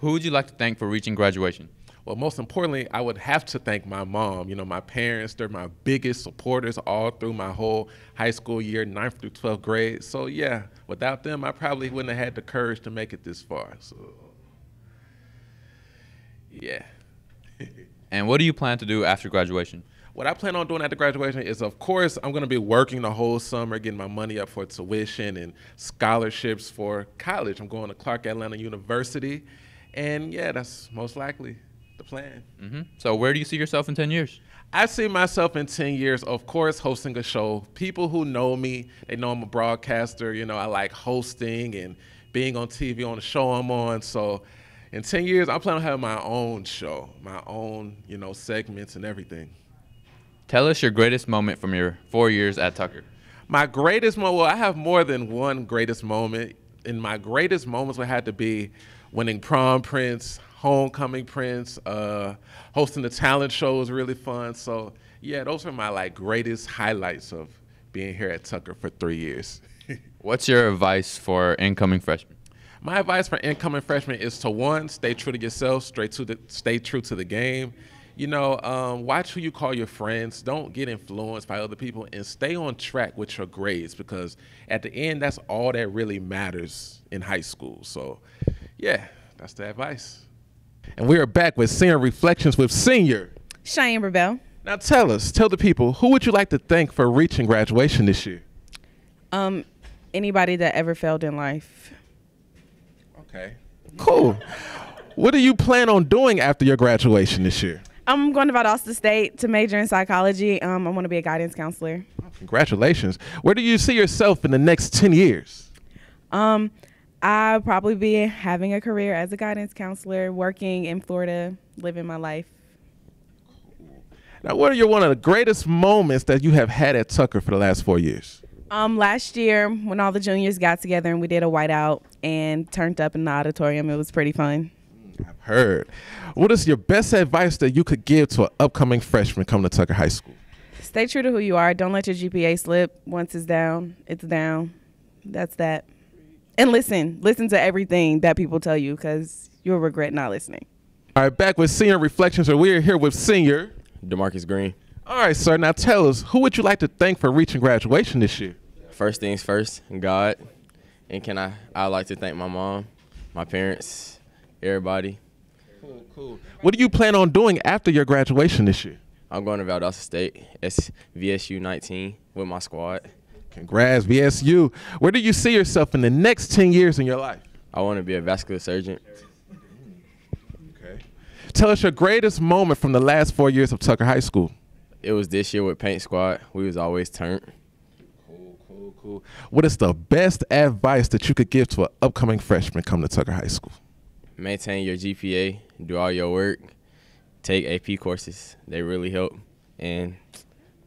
Who would you like to thank for reaching graduation? Well, most importantly, I would have to thank my mom. You know, my parents, they're my biggest supporters all through my whole high school year, 9th through 12th grade. So, yeah, without them, I probably wouldn't have had the courage to make it this far. So, yeah. And what do you plan to do after graduation? What I plan on doing after graduation is, of course, I'm going to be working the whole summer, getting my money up for tuition and scholarships for college. I'm going to Clark Atlanta University. And, yeah, that's most likely the plan. So where do you see yourself in 10 years? I see myself in 10 years, of course, hosting a show. People who know me, they know I'm a broadcaster. You know, I like hosting and being on TV on the show I'm on. So in 10 years, I plan on having my own show, my own, you know, segments and everything. Tell us your greatest moment from your 4 years at Tucker. My greatest moment, well, I have more than one greatest moment. And my greatest moments would have to be winning prom prince, homecoming prince, hosting the talent show was really fun. So yeah, those are my greatest highlights of being here at Tucker for 3 years. What's your advice for incoming freshmen? My advice for incoming freshmen is to, one, stay true to yourself, stay true to the game. You know, watch who you call your friends. Don't get influenced by other people, and stay on track with your grades, because at the end, that's all that really matters in high school. So yeah, that's the advice. And we are back with Senior Reflections with Senior Cheyenne Rebel. Now tell the people, who would you like to thank for reaching graduation this year? Anybody that ever failed in life. Okay, cool. What do you plan on doing after your graduation this year? I'm going to Valdosta State to major in psychology. I want to be a guidance counselor. Congratulations. Where do you see yourself in the next 10 years? I'll probably be having a career as a guidance counselor, working in Florida, living my life. Now, what are one of the greatest moments that you have had at Tucker for the last 4 years? Last year, when all the juniors got together and we did a whiteout and turned up in the auditorium, it was pretty fun. I've heard. What is your best advice that you could give to an upcoming freshman coming to Tucker High School? Stay true to who you are. Don't let your GPA slip. Once it's down, it's down. That's that. And listen to everything that people tell you, because you'll regret not listening. All right, back with Senior Reflections, and we're here with Senior DeMarcus Green. All right, sir. Now tell us, who would you like to thank for reaching graduation this year? First things first, God. And I'd like to thank my mom, my parents, everybody. Cool. What do you plan on doing after your graduation this year? I'm going to Valdosta State, VSU 19 with my squad. Congrats, VSU. Where do you see yourself in the next 10 years in your life? I want to be a vascular surgeon. Okay. Tell us your greatest moment from the last 4 years of Tucker High School. It was this year with Paint Squad. We was always turned. Cool. What is the best advice that you could give to an upcoming freshman coming to Tucker High School? Maintain your GPA, do all your work, take AP courses. They really help, and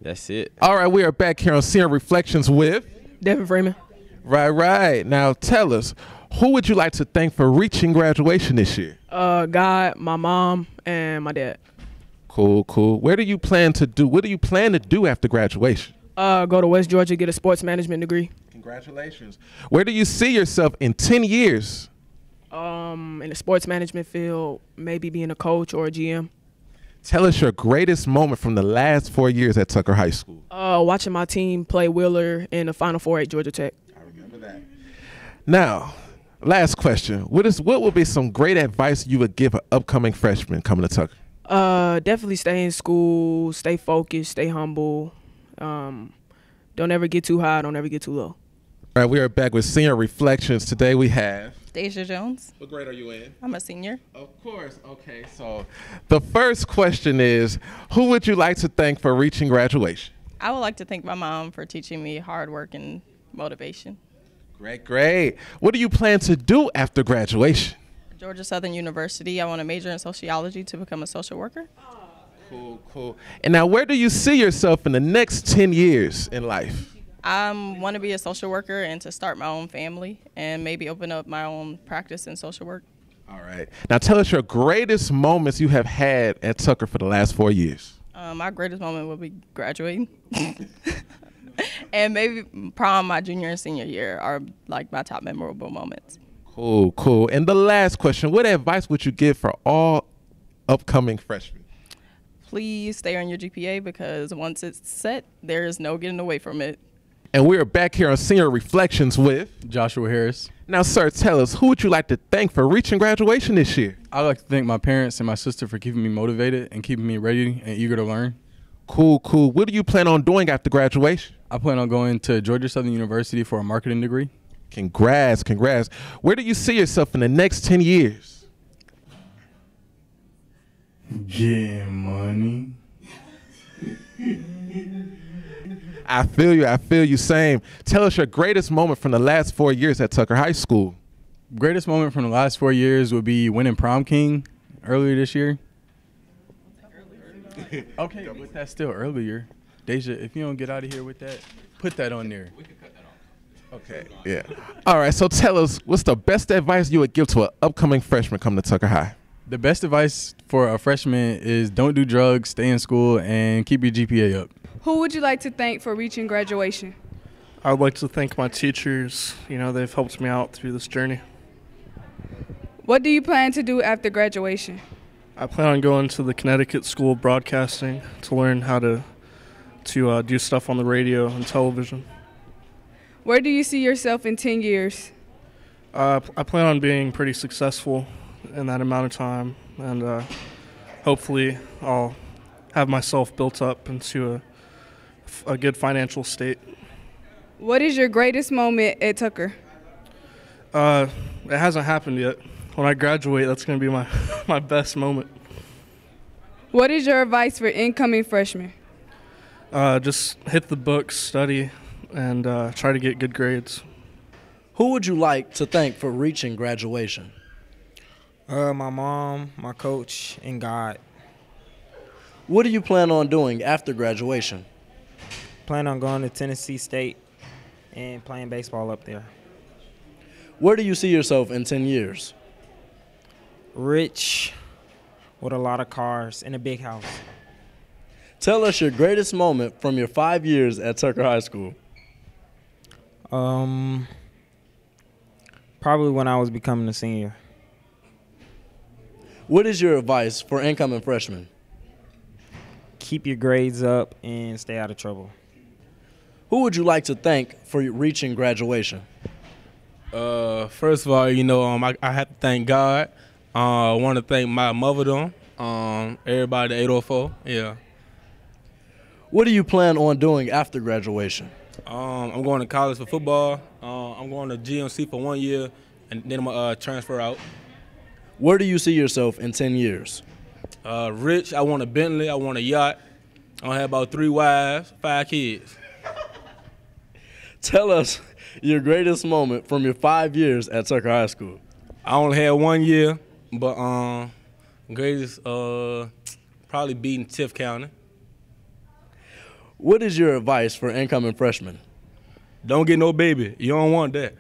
that's it. All right, we are back here on Senior Reflections with Devin Freeman. Right. Now tell us, who would you like to thank for reaching graduation this year? God, my mom, and my dad. Cool. What do you plan to do after graduation? Go to West Georgia, get a sports management degree. Congratulations. Where do you see yourself in 10 years? In the sports management field, maybe being a coach or a GM. Tell us your greatest moment from the last 4 years at Tucker High School. Watching my team play Wheeler in the Final Four at Georgia Tech. I remember that. Now, last question. What would be some great advice you would give an upcoming freshman coming to Tucker? Definitely stay in school, stay focused, stay humble. Don't ever get too high, don't ever get too low. All right, we are back with Senior Reflections. Today we have Deja Jones. What grade are you in? I'm a senior. Of course. Okay, so the first question is, who would you like to thank for reaching graduation? I would like to thank my mom for teaching me hard work and motivation. Great. What do you plan to do after graduation? Georgia Southern University. I want to major in sociology to become a social worker. Cool. And now, where do you see yourself in the next 10 years in life? I want to be a social worker and to start my own family and maybe open up my own practice in social work. All right. Now tell us your greatest moments you have had at Tucker for the last 4 years. My greatest moment will be graduating. And maybe prom my junior and senior year are like my top memorable moments. Cool, cool. And the last question, what advice would you give for all upcoming freshmen? Please stay on your GPA because once it's set, there is no getting away from it. And we are back here on Senior Reflections with Joshua Harris. Now, sir, tell us, who would you like to thank for reaching graduation this year? I'd like to thank my parents and my sister for keeping me motivated and keeping me ready and eager to learn. Cool, cool. What do you plan on doing after graduation? I plan on going to Georgia Southern University for a marketing degree. Congrats, congrats. Where do you see yourself in the next 10 years? Getting money. I feel you, same. Tell us your greatest moment from the last 4 years at Tucker High School. Greatest moment from the last 4 years would be winning prom king earlier this year. Okay, but that's still earlier. Deja, if you don't get out of here with that, put that on there. Okay, yeah. All right, so tell us, what's the best advice you would give to an upcoming freshman coming to Tucker High? The best advice for a freshman is don't do drugs, stay in school, and keep your GPA up. Who would you like to thank for reaching graduation? I would like to thank my teachers. You know, they've helped me out through this journey. What do you plan to do after graduation? I plan on going to the Connecticut School of Broadcasting to learn how to do stuff on the radio and television. Where do you see yourself in 10 years? I plan on being pretty successful in that amount of time, and hopefully I'll have myself built up into a good financial state. What is your greatest moment at Tucker? It hasn't happened yet. When I graduate, that's going to be my best moment. What is your advice for incoming freshmen? Just hit the books, study, and try to get good grades. Who would you like to thank for reaching graduation? My mom, my coach, and God. What do you plan on doing after graduation? Plan on going to Tennessee State and playing baseball up there. Where do you see yourself in 10 years? Rich, with a lot of cars, in a big house. Tell us your greatest moment from your 5 years at Tucker High School. Probably when I was becoming a senior. What is your advice for incoming freshmen? Keep your grades up and stay out of trouble. Who would you like to thank for reaching graduation? First of all, you know, I have to thank God. I want to thank my mother, everybody at 804, yeah. What do you plan on doing after graduation? I'm going to college for football. I'm going to GMC for 1 year, and then I'm going to transfer out. Where do you see yourself in 10 years? Rich, I want a Bentley, I want a yacht. I have about 3 wives, 5 kids. Tell us your greatest moment from your 5 years at Tucker High School. I only had 1 year, but greatest probably beating Tift County. What is your advice for incoming freshmen? Don't get no baby. You don't want that.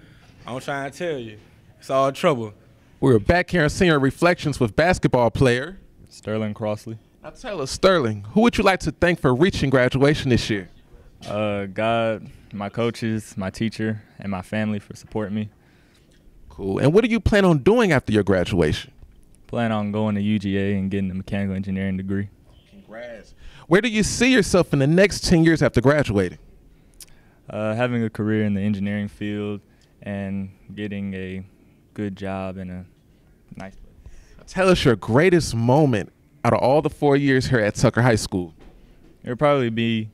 I'm trying to tell you. It's all trouble. We're back here on Senior Reflections with basketball player Sterling Crossley. Now tell us, Sterling, who would you like to thank for reaching graduation this year? God, my coaches, my teacher, and my family for supporting me. Cool. And what do you plan on doing after your graduation? Plan on going to UGA and getting a mechanical engineering degree. Congrats. Where do you see yourself in the next 10 years after graduating? Having a career in the engineering field and getting a good job in a nice place. Tell us your greatest moment out of all the 4 years here at Tucker High School. It would probably be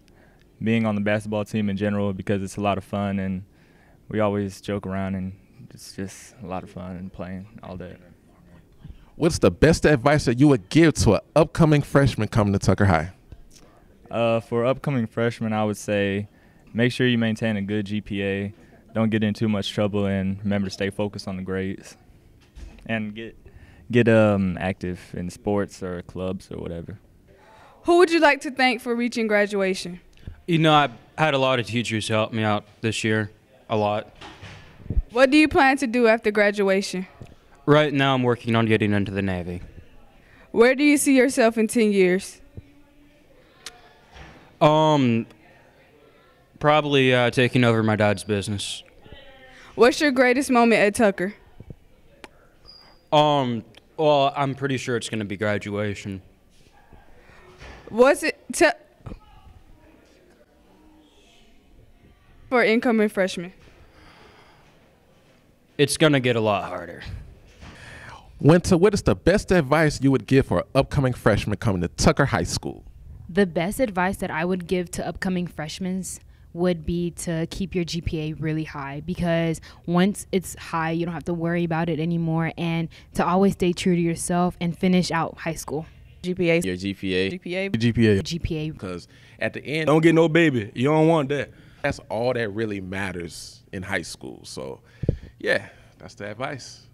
being on the basketball team in general because it's a lot of fun and we always joke around and it's just a lot of fun and playing all day. What's the best advice that you would give to an upcoming freshman coming to Tucker High? For upcoming freshmen, I would say make sure you maintain a good GPA. Don't get in too much trouble and remember to stay focused on the grades. And get active in sports or clubs or whatever. Who would you like to thank for reaching graduation? You know, I had a lot of teachers help me out this year, a lot. What do you plan to do after graduation? Right now I'm working on getting into the Navy. Where do you see yourself in 10 years? Probably taking over my dad's business. What's your greatest moment at Tucker? Well, I'm pretty sure it's going to be graduation. What's it for incoming freshmen? It's going to get a lot harder. Winter, what is the best advice you would give for upcoming freshmen coming to Tucker High School? The best advice that I would give to upcoming freshmen would be to keep your GPA really high, because once it's high, you don't have to worry about it anymore, and to always stay true to yourself and finish out high school. GPA. Your GPA. GPA. GPA. GPA. Because at the end, Don't get no baby. You don't want that. that's all that really matters in high school. So, yeah, that's the advice.